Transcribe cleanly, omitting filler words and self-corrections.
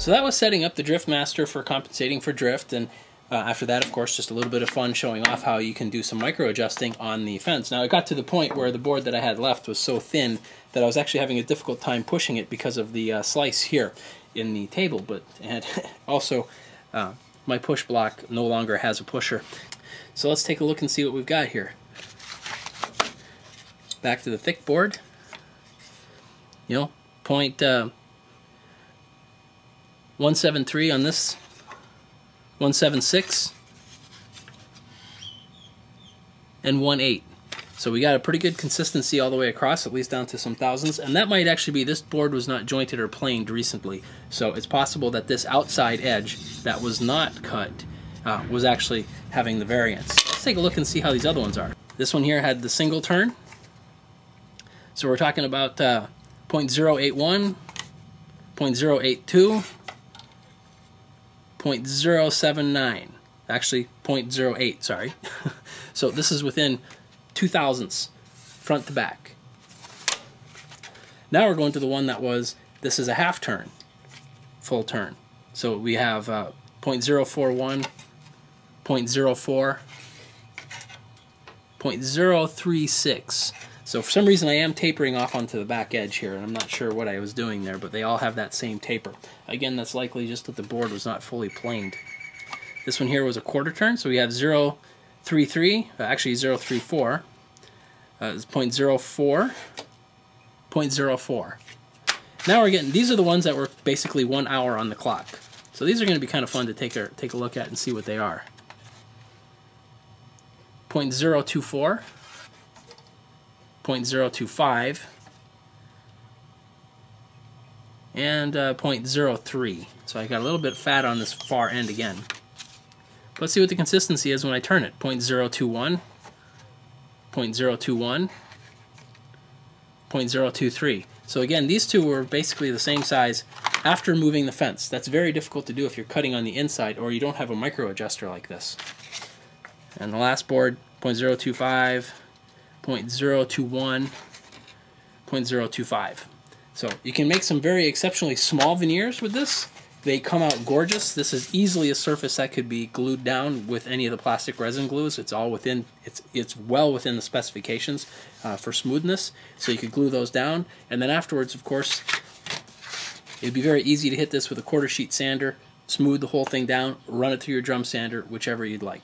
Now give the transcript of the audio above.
So that was setting up the DriftMaster for compensating for drift, and after that, of course, just a little bit of fun showing off how you can do some micro adjusting on the fence. Now, it got to the point where the board that I had left was so thin that I was actually having a difficult time pushing it because of the slice here in the table, but and also my push block no longer has a pusher. So let's take a look and see what we've got here. Back to the thick board. You know, point 173 on this, 176, and 1.8. So we got a pretty good consistency all the way across, at least down to some thousands. And that might actually be, this board was not jointed or planed recently. So it's possible that this outside edge that was not cut was actually having the variance. Let's take a look and see how these other ones are. This one here had the single turn. So we're talking about 0.081, 0.082, 0.079, actually 0.08, sorry. So this is within 0.02 front to back. Now we're going to the one that was, this is a half turn, full turn. So we have 0.041, 0.04, 0.036. So for some reason I am tapering off onto the back edge here, and I'm not sure what I was doing there, but they all have that same taper. Again, that's likely just that the board was not fully planed. This one here was a quarter turn, so we have 0.33, actually 0.34, 0.04, 0.04. Now we're getting, these are the ones that were basically 1 hour on the clock. So these are going to be kind of fun to take a look at and see what they are. 0.024. 0.025 and 0.03. So I got a little bit fat on this far end again. Let's see what the consistency is when I turn it. 0.021, 0.021, 0.023. So again, these two were basically the same size after moving the fence. That's very difficult to do if you're cutting on the inside or you don't have a micro adjuster like this. And the last board, 0.025, 0.021, 0.025. So you can make some very exceptionally small veneers with this. They come out gorgeous. This is easily a surface that could be glued down with any of the plastic resin glues. It's all within, it's well within the specifications for smoothness. So you could glue those down, and then afterwards, of course, it'd be very easy to hit this with a quarter sheet sander, smooth the whole thing down, run it through your drum sander, whichever you'd like.